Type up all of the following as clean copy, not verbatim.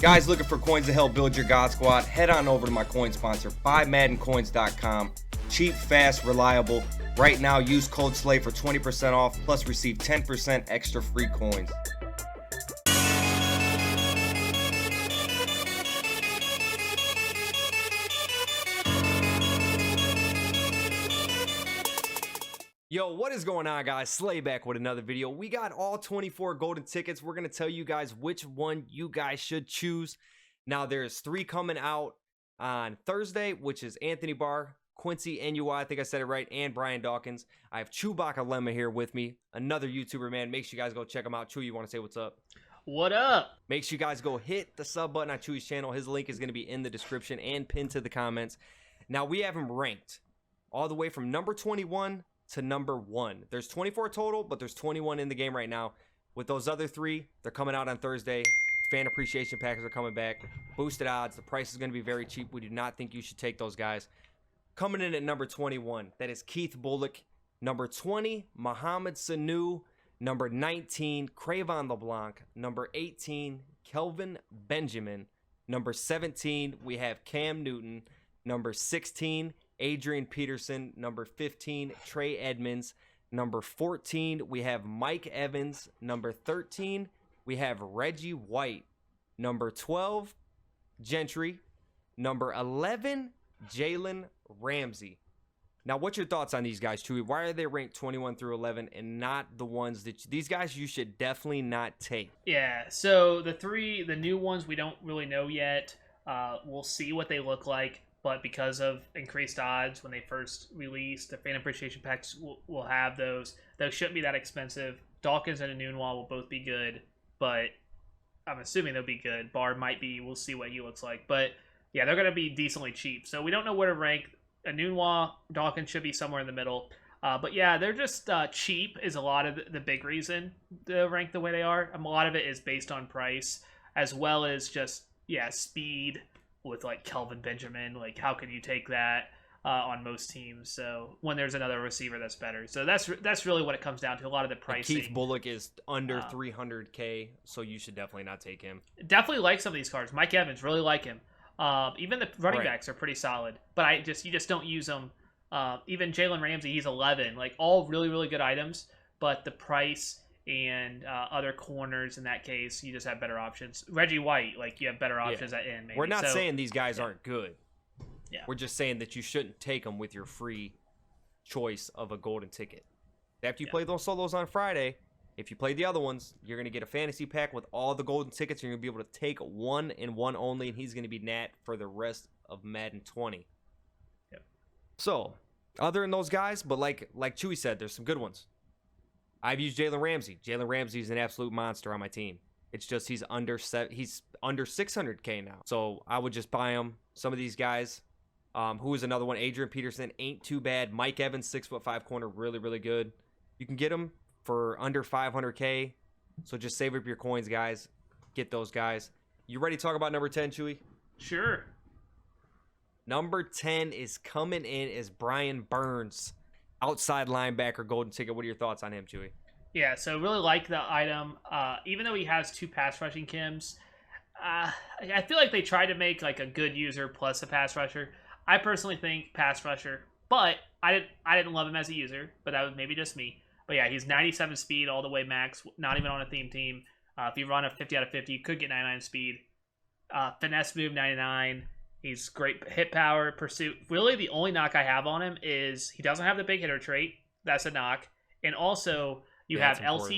Guys looking for coins to help build your God Squad? Head on over to my coin sponsor, BuyMaddenCoins.com. Cheap, fast, reliable. Right now, use code SLAY for 20% off, plus receive 10% extra free coins. Yo, what is going on, guys? Slay back with another video. We got all 24 golden tickets. We're going to tell you guys which one you guys should choose. Now, there's 3 coming out on Thursday, which is Anthony Barr, Quincy NUI, I think I said it right, and Brian Dawkins. I have Chewbacca Lemma here with me, another YouTuber, man. Make sure you guys go check him out. Chew, you want to say what's up? What up? Make sure you guys go hit the sub button on Chewy's channel. His link is going to be in the description and pinned to the comments. Now, we have him ranked all the way from number 21 to number 1. There's 24 total, but there's 21 in the game right now. With those other 3, they're coming out on Thursday. Fan appreciation packets are coming back. Boosted odds. The price is going to be very cheap. We do not think you should take those guys. Coming in at number 21, that is Keith Bullock. Number 20, Mohamed Sanu. Number 19, Cravon LeBlanc. Number 18, Kelvin Benjamin. Number 17, we have Cam Newton. Number 16, Adrian Peterson. Number 15, Trey Edmonds. Number 14, we have Mike Evans. Number 13, we have Reggie White. Number 12, Gentry. Number 11, Jalen Ramsey. Now, what's your thoughts on these guys, Chewy? Why are they ranked 21 through 11 and not the ones that these guys you should definitely not take? Yeah, so the new ones we don't really know yet. We'll see what they look like. But because of increased odds when they first released, the fan appreciation packs will have those. Those shouldn't be that expensive. Dawkins and Anunwa will both be good, but I'm assuming they'll be good. Barr might be. We'll see what he looks like. But yeah, they're going to be decently cheap. So we don't know where to rank. Anunwa, Dawkins should be somewhere in the middle. But yeah, they're just cheap is a lot of the big reason to rank the way they are. A lot of it is based on price as well as just, yeah, speed. With like Kelvin Benjamin, like how can you take that on most teams? So when there's another receiver that's better, so that's really what it comes down to. A lot of the pricing. Keith Bullock is under 300K, so you should definitely not take him. Definitely like some of these cards. Mike Evans, really like him. Even the running backs are pretty solid, but you just don't use them. Even Jalen Ramsey, he's 11. Like all really good items, but the price and other corners in that case, you just have better options. Reggie White, like you have better options at end. Maybe. We're not saying these guys aren't good. Yeah, we're just saying that you shouldn't take them with your free choice of a golden ticket. After you play those solos on Friday, if you play the other ones, you're going to get a fantasy pack with all the golden tickets. You're going to be able to take one and one only, and he's going to be Nat for the rest of Madden 20. Yep. So, other than those guys, but like Chewy said, there's some good ones. I've used Jalen Ramsey. Jalen Ramsey is an absolute monster on my team. It's just he's under 600K now. So I would just buy him. Some of these guys, who is another one? Adrian Peterson ain't too bad. Mike Evans, 6'5" corner, really good. You can get him for under 500K. So just save up your coins, guys. Get those guys. You ready to talk about number 10, Chewy? Sure. Number 10 is coming in as Brian Burns. Outside linebacker, golden ticket. What are your thoughts on him, Chewy? Yeah, so really like the item. Even though he has 2 pass rushing Kims, I feel like they tried to make like a good user plus a pass rusher. I personally think pass rusher, but I didn't love him as a user, but that was maybe just me. But yeah, he's 97 speed all the way max, not even on a theme team. If you run a 50 out of 50, you could get 99 speed. Finesse move 99. He's great hit power, pursuit. Really, the only knock I have on him is he doesn't have the big hitter trait. That's a knock. And also, you have LT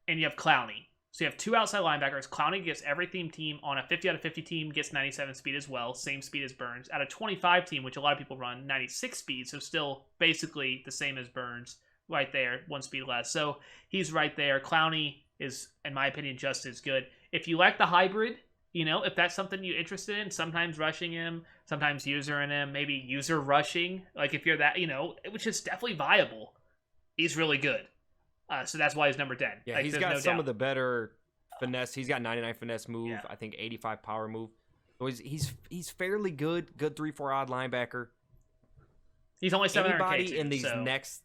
and you have Clowney. So you have 2 outside linebackers. Clowney gets every theme team on a 50 out of 50 team, gets 97 speed as well. Same speed as Burns. At a 25 team, which a lot of people run, 96 speed. So still basically the same as Burns. Right there, 1 speed less. So he's right there. Clowney is, in my opinion, just as good. If you like the hybrid, you know, if that's something you're interested in, sometimes rushing him, sometimes usering him, maybe user rushing. Like if you're that, you know, which is definitely viable. He's really good. So that's why he's number 10. Yeah, like, he's got some of the better finesse. He's got 99 finesse move. Yeah. I think 85 power move. So he's fairly good. Good 3-4 odd linebacker. He's only 700K Anybody too, in these next,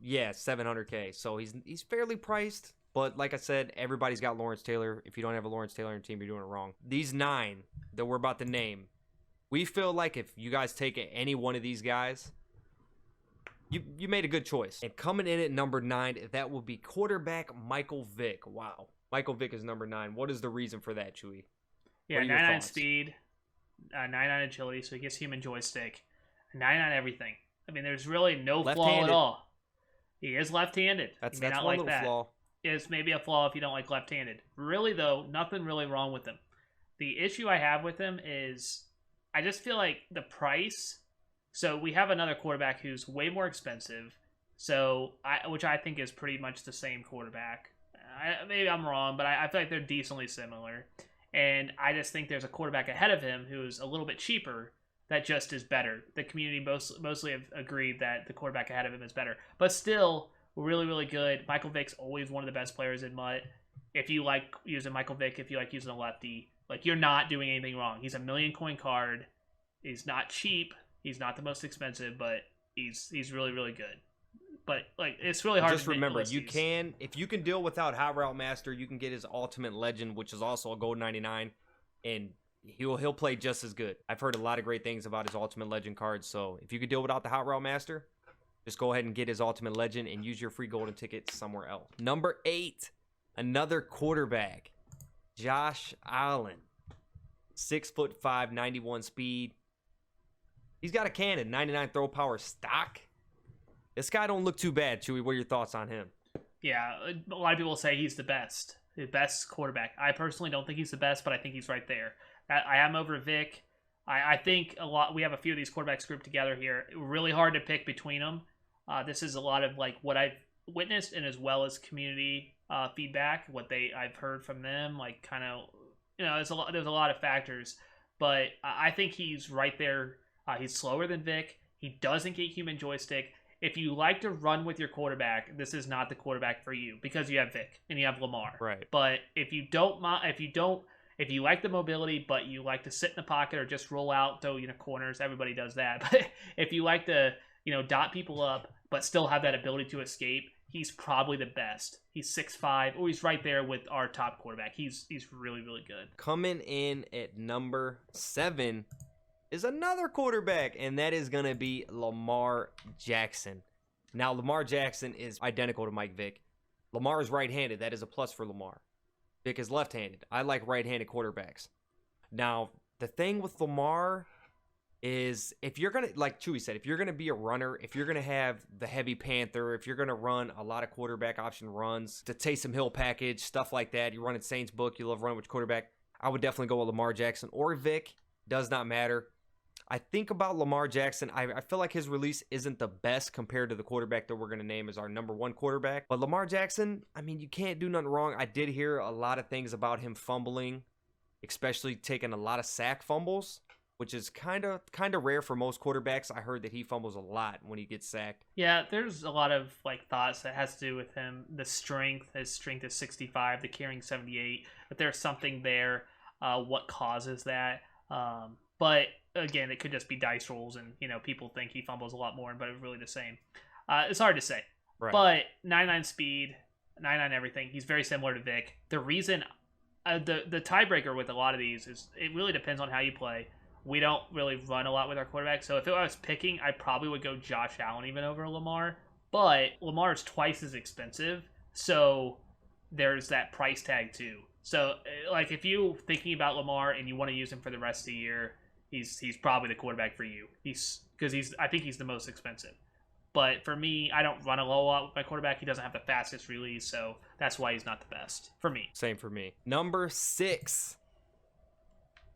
700K. So he's fairly priced. But like I said, everybody's got Lawrence Taylor. If you don't have a Lawrence Taylor on your team, you're doing it wrong. These 9 that we're about to name, we feel like if you guys take any one of these guys, you made a good choice. And coming in at number 9, that will be quarterback Michael Vick. Wow. Michael Vick is number 9. What is the reason for that, Chewy? Yeah, 99 speed, 99 agility, so he gets human joystick, 99 everything. I mean, there's really no flaw at all. He is left-handed. That's not one like little flaw. It's maybe a flaw if you don't like left-handed. Really, though, nothing really wrong with him. The issue I have with him is I just feel like the price. So we have another quarterback who's way more expensive, which I think is pretty much the same quarterback. Maybe I'm wrong, but I feel like they're decently similar. And I just think there's a quarterback ahead of him who's a little bit cheaper that just is better. The community mostly have agreed that the quarterback ahead of him is better. But still, really, really good. Michael Vick's always one of the best players in MUT. If you like using Michael Vick, if you like using a lefty, like, you're not doing anything wrong. He's a 1,000,000 coin card. He's not cheap. He's not the most expensive, but he's really, really good. But like, it's really hard. Just remember, if you can deal without Hot Route Master, you can get his Ultimate Legend, which is also a gold 99, and he'll play just as good. I've heard a lot of great things about his Ultimate Legend cards, so if you could deal without the Hot Route Master, just go ahead and get his Ultimate Legend and use your free golden tickets somewhere else. Number 8, another quarterback, Josh Allen, 6'5", 91 speed. He's got a cannon, 99 throw power stock. This guy don't look too bad, Chewy. What are your thoughts on him? Yeah, a lot of people say he's the best quarterback. I personally don't think he's the best, but I think he's right there. I am over Vick. I think we have a few of these quarterbacks grouped together here. Really hard to pick between them. This is a lot of like what I've witnessed, and as well as community feedback, what I've heard from them. Like, kind of, there's a lot of factors, but I think he's right there. He's slower than Vick. He doesn't get human joystick. If you like to run with your quarterback, this is not the quarterback for you because you have Vick and you have Lamar. Right. But if you like the mobility, but you like to sit in the pocket or just roll out, throw corners, everybody does that. But if you like to dot people up, but still have that ability to escape, he's probably the best. He's 6'5", or he's right there with our top quarterback. He's really, really good. Coming in at number 7 is another quarterback, and that is going to be Lamar Jackson. Now, Lamar Jackson is identical to Mike Vick. Lamar is right-handed. That is a plus for Lamar. Vick is left-handed. I like right-handed quarterbacks. Now, the thing with Lamar is, if you're going to, like Chewy said, if you're going to be a runner, if you're going to have the heavy panther, if you're going to run a lot of quarterback option runs, the Taysom Hill package, stuff like that, you run in Saints book, you love running with quarterback, I would definitely go with Lamar Jackson or Vick. Does not matter. I think about Lamar Jackson, I feel like his release isn't the best compared to the quarterback that we're going to name as our number 1 quarterback. But Lamar Jackson, I mean, you can't do nothing wrong. I did hear a lot of things about him fumbling, especially taking a lot of sack fumbles, which is kind of rare for most quarterbacks. I heard that he fumbles a lot when he gets sacked. Yeah, there's a lot of thoughts that has to do with him. The strength, his strength is 65, the carrying 78. But there's something there. What causes that? But again, it could just be dice rolls, and people think he fumbles a lot more, but it's really the same. It's hard to say. Right. But 99 speed, 99 everything. He's very similar to Vick. The reason, the tiebreaker with a lot of these is it really depends on how you play. We don't really run a lot with our quarterback, so if I was picking, I probably would go Josh Allen even over Lamar. But Lamar is twice as expensive, so there's that price tag too. So, like, if you're thinking about Lamar and you want to use him for the rest of the year, he's probably the quarterback for you. I think he's the most expensive. But for me, I don't run a lot with my quarterback. He doesn't have the fastest release, so that's why he's not the best for me. Same for me. Number 6,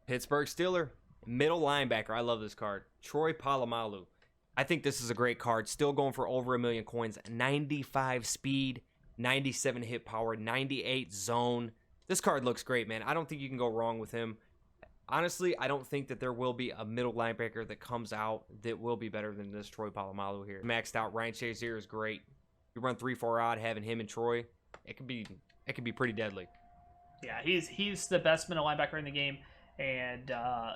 Pittsburgh Steeler, middle linebacker. I love this card. Troy Polamalu. I think this is a great card. Still going for over 1,000,000 coins. 95 speed, 97 hit power, 98 zone. This card looks great, man. I don't think you can go wrong with him. Honestly, I don't think that there will be a middle linebacker that comes out that will be better than this Troy Polamalu here. Maxed out. Ryan Shazier is great. You run 3-4 odd, having him and Troy, it could be pretty deadly. Yeah, he's the best middle linebacker in the game, and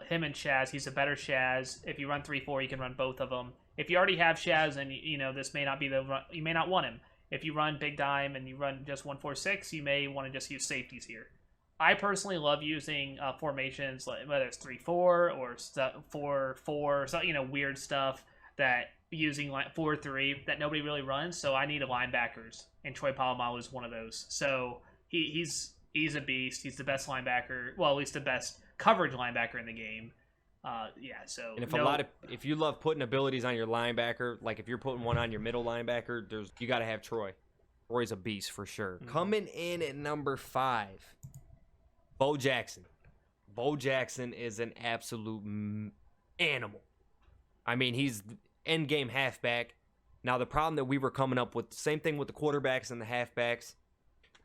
him and Shaz, he's a better Shaz. If you run 3-4, you can run both of them. If you already have Shaz, and this may not be you may not want him. If you run big dime and you run just 1-4-6, you may want to just use safeties here. I personally love using formations, like whether it's 3-4 or 4-4, so weird stuff that using like 4-3 that nobody really runs. So I need a linebackers, and Troy Polamalu is one of those. So he's a beast. He's the best linebacker, well, at least the best coverage linebacker in the game. So and if you love putting abilities on your linebacker, like if you're putting one on your middle linebacker, you got to have Troy. Troy's a beast for sure. Mm-hmm. Coming in at number 5, Bo Jackson. Bo Jackson is an absolute animal. I mean, he's end game halfback. Now the problem that we were coming up with, same thing with the quarterbacks and the halfbacks.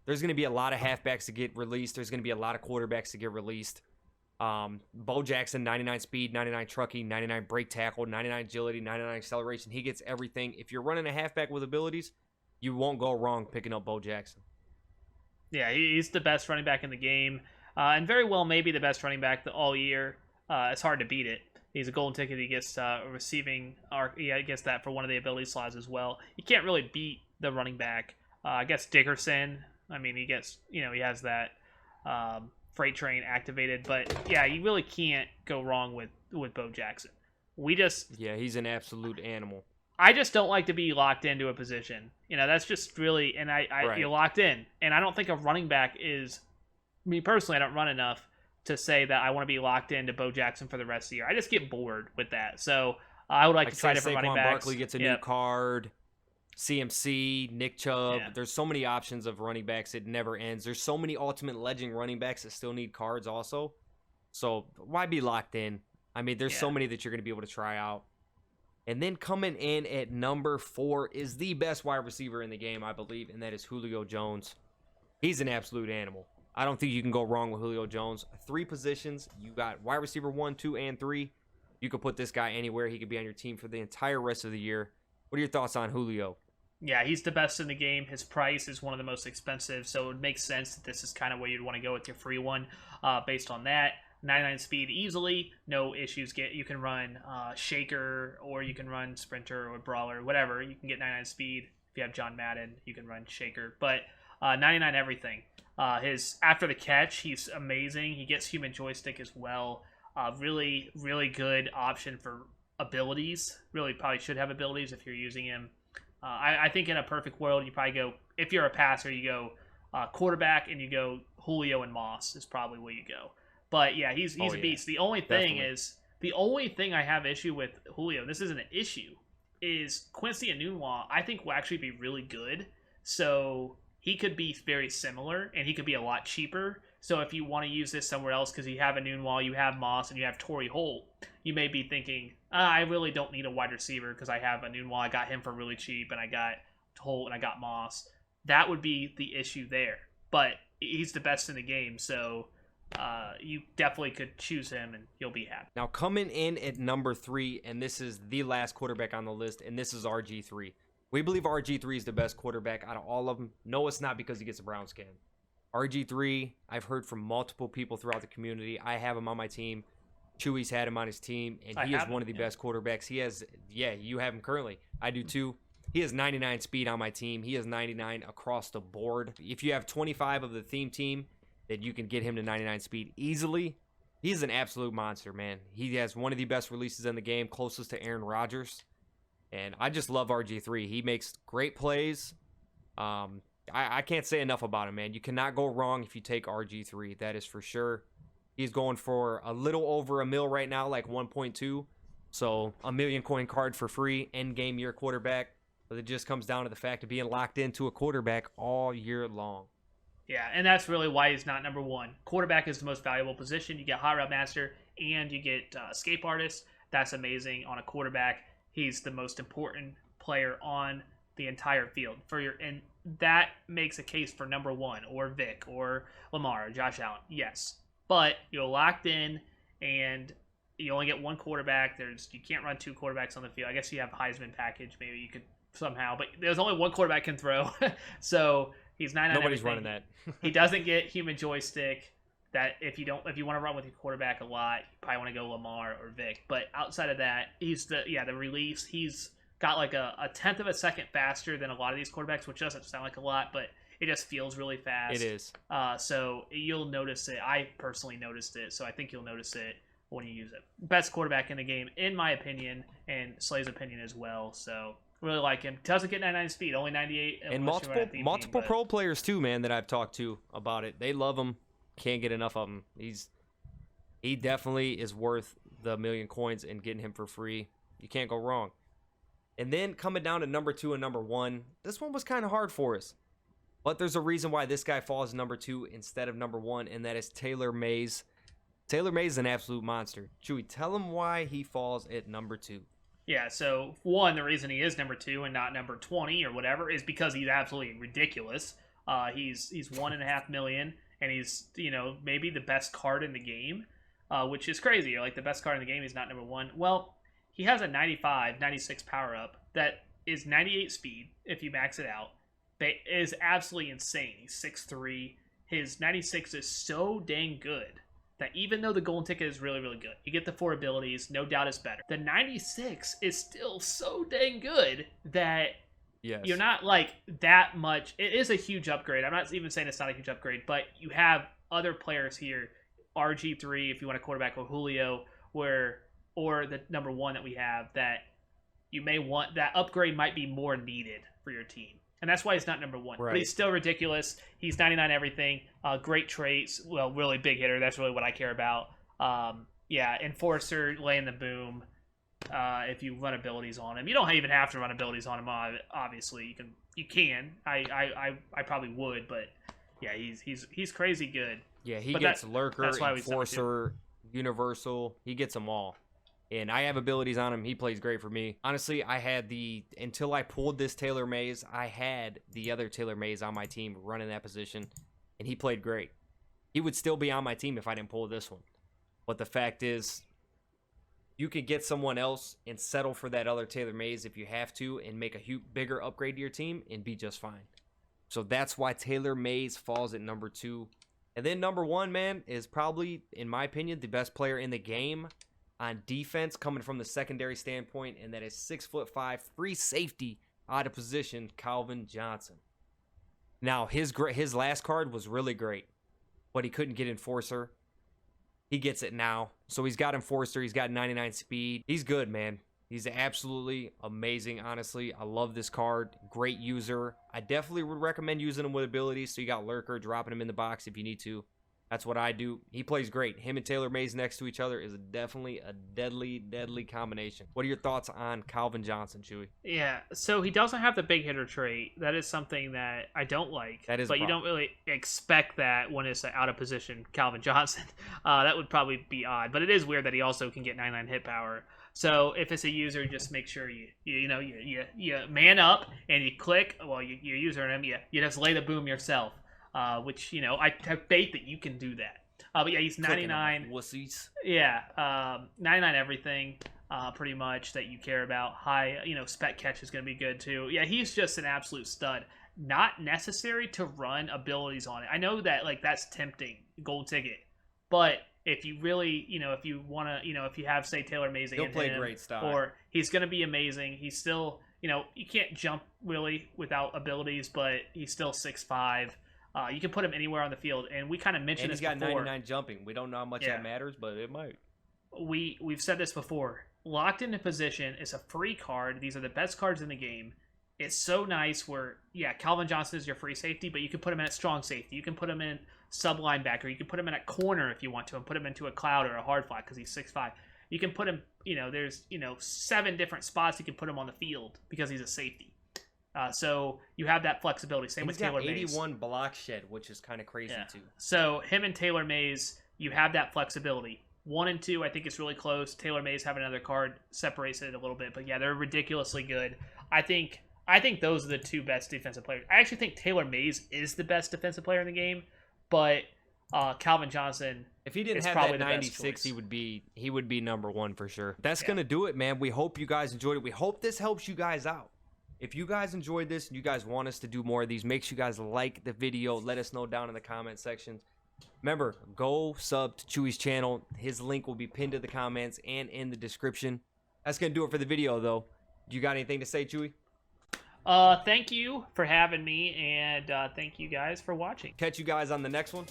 There's going to be a lot of halfbacks to get released. There's going to be a lot of quarterbacks to get released. Bo Jackson, 99 speed, 99 trucking, 99 break tackle, 99 agility, 99 acceleration. He gets everything. If you're running a halfback with abilities, you won't go wrong picking up Bo Jackson. Yeah, he's the best running back in the game, and very well maybe the best running back all year. It's hard to beat it. He's a golden ticket. He gets receiving. He gets that for one of the ability slots as well. You can't really beat the running back. I guess Dickerson. I mean, he gets he has that. Freight train activated, but yeah, you really can't go wrong with Bo Jackson. He's an absolute animal. I just don't like to be locked into a position. That's just really, and right. You're locked in, and I don't think a running back is. Me personally, I don't run enough to say that I want to be locked into Bo Jackson for the rest of the year. I just get bored with that. So I would like to try different running backs. Barkley gets a new card. CMC, Nick Chubb. Yeah. There's so many options of running backs. It never ends. There's so many ultimate legend running backs that still need cards also. So why be locked in? I mean, there's so many that you're going to be able to try out. And then coming in at number 4 is the best wide receiver in the game, I believe, and that is Julio Jones. He's an absolute animal. I don't think you can go wrong with Julio Jones. 3 positions. You got wide receiver 1, 2, and 3. You could put this guy anywhere. He could be on your team for the entire rest of the year. What are your thoughts on Julio? Yeah, he's the best in the game. His price is one of the most expensive, so it would make sense that this is kind of where you'd want to go with your free one based on that. 99 speed easily, no issues. You can run Shaker, or you can run Sprinter or Brawler, whatever. You can get 99 speed. If you have John Madden, you can run Shaker. But 99 everything. His after the catch, he's amazing. He gets human joystick as well. Really, really good option for abilities. Really probably should have abilities if you're using him. I think in a perfect world, you probably go, if you're a passer, you go quarterback and you go Julio and Moss is probably where you go. But yeah, he's a beast. The only thing I have issue with Julio, this isn't an issue, is Quincy and Nunwa, I think will actually be really good. So he could be very similar, and he could be a lot cheaper. So if you want to use this somewhere else, because you have a Nunwa, you have Moss, and you have Torrey Holt, you may be thinking, I really don't need a wide receiver because I have a Nunwa. I got him for really cheap, and I got Holt, and I got Moss. That would be the issue there. But he's the best in the game, so you definitely could choose him, and you'll be happy. Now, coming in at number 3, and this is the last quarterback on the list, and this is RG3. We believe RG3 is the best quarterback out of all of them. No, it's not because he gets a brown skin. RG3, I've heard from multiple people throughout the community. I have him on my team. Chewy's had him on his team, and he is one of the best quarterbacks. He has, you have him currently. I do too. He has 99 speed on my team. He has 99 across the board. If you have 25 of the theme team, then you can get him to 99 speed easily. He's an absolute monster, man. He has one of the best releases in the game, closest to Aaron Rodgers. And I just love RG3. He makes great plays. I can't say enough about him, man. You cannot go wrong if you take RG3. That is for sure. He's going for a little over $1 million right now, like 1.2. So $1 million coin card for free, end game year quarterback. But it just comes down to the fact of being locked into a quarterback all year long. Yeah, and that's really why he's not number 1. Quarterback is the most valuable position. You get Hot Route Master and you get Escape Artist. That's amazing on a quarterback. He's the most important player on the entire field and that makes a case for number 1 or Vick or Lamar or Josh Allen. Yes, but you're locked in and you only get one quarterback. You can't run 2 quarterbacks on the field. I guess you have Heisman package. Maybe you could somehow, but there's only one quarterback can throw. So he's 99. Nobody's running that. He doesn't get human joystick. That if you want to run with your quarterback a lot, you probably want to go Lamar or Vick. But outside of that, he's the release. He's got like a tenth of a second faster than a lot of these quarterbacks, which doesn't sound like a lot, but it just feels really fast. It is. So you'll notice it. I personally noticed it, so I think you'll notice it when you use it. Best quarterback in the game, in my opinion, and Slay's opinion as well. So really like him. Doesn't get 99 speed, only 98. And multiple pro players too, man, that I've talked to about it. They love him. Can't get enough of him. He definitely is worth the 1,000,000 coins, and getting him for free, you can't go wrong. And then coming down to number 2 and number 1, this one was kind of hard for us. But there's a reason why this guy falls number 2 instead of number 1, and that is Taylor Mays. Taylor Mays is an absolute monster. Chewy, tell him why he falls at number 2. Yeah, so one, the reason he is number 2 and not number 20 or whatever is because he's absolutely ridiculous. He's 1.5 million, and he's, maybe the best card in the game, which is crazy. Like, the best card in the game, he's not number 1. Well, he has a 95, 96 power up that is 98 speed if you max it out. That is absolutely insane. He's 6'3". His 96 is so dang good that even though the golden ticket is really, really good, you get the 4 abilities, no doubt it's better. The 96 is still so dang good that you're not like that much. It is a huge upgrade. I'm not even saying it's not a huge upgrade, but you have other players here, RG3 if you want a quarterback, or Julio, or the number 1 that we have, that you may want. That upgrade might be more needed for your team. And that's why he's not number 1. Right. But he's still ridiculous. He's 99 everything. Great traits. Well, really big hitter. That's really what I care about. Enforcer, laying the boom. If you run abilities on him, you don't even have to run abilities on him. Obviously, you can. I probably would, but yeah, he's crazy good. Yeah, he gets Lurker, Enforcer, Universal. He gets them all. And I have abilities on him. He plays great for me. Honestly, until I pulled this Taylor Mays, I had the other Taylor Mays on my team running that position, and he played great. He would still be on my team if I didn't pull this one. But the fact is, you could get someone else and settle for that other Taylor Mays if you have to, and make a bigger upgrade to your team and be just fine. So that's why Taylor Mays falls at number 2. And then number 1, man, is probably, in my opinion, the best player in the game on defense, coming from the secondary standpoint, and that is 6'5", free safety out of position, Calvin Johnson. Now, his last card was really great, but he couldn't get Enforcer. He gets it now. So he's got Enforcer. He's got 99 speed. He's good, man. He's absolutely amazing, honestly. I love this card. Great user. I definitely would recommend using him with abilities. So you got Lurker, dropping him in the box if you need to. That's what I do. He plays great. Him and Taylor Mays next to each other is definitely a deadly, deadly combination. What are your thoughts on Calvin Johnson, Chewy? Yeah, so he doesn't have the big hitter trait. That is something that I don't like. That is, but you don't really expect that when it's out of position Calvin Johnson. That would probably be odd. But it is weird that he also can get 99 hit power. So if it's a user, just make sure you man up and you click. Well, you're using him. You just lay the boom yourself. Which, I have faith that you can do that. But yeah, he's 99. Wussies. Yeah, 99 everything, pretty much, that you care about. High, spec catch is going to be good too. Yeah, he's just an absolute stud. Not necessary to run abilities on it. I know that, that's tempting, gold ticket. But if you really, if you want to, if you have, say, Taylor Mays, he'll play great style. Or he's going to be amazing. He's still, you can't jump really without abilities, but he's still 6'5". You can put him anywhere on the field, and we kind of mentioned this before. And he's got 99 jumping. We don't know how much that matters, but it might. We've said this before. Locked into position is a free card. These are the best cards in the game. It's so nice where, Calvin Johnson is your free safety, but you can put him in at strong safety. You can put him in sub linebacker. You can put him in at corner if you want to, and put him into a cloud or a hard flat because he's 6'5". You can put him, there's, 7 different spots you can put him on the field because he's a safety. So you have that flexibility. Same with Taylor Mays. 81 block shed, which is kind of crazy too. So him and Taylor Mays, you have that flexibility. 1 and 2, I think it's really close. Taylor Mays having another card separates it a little bit, but yeah, they're ridiculously good. I think those are the 2 best defensive players. I actually think Taylor Mays is the best defensive player in the game, but Calvin Johnson, if he didn't have that 96, he would be number 1 for sure. That's gonna do it, man. We hope you guys enjoyed it. We hope this helps you guys out. If you guys enjoyed this and you guys want us to do more of these, make sure you guys like the video. Let us know down in the comment section. Remember, go sub to Chewy's channel. His link will be pinned to the comments and in the description. That's going to do it for the video, though. You got anything to say, Chewy? Thank you for having me, and thank you guys for watching. Catch you guys on the next one.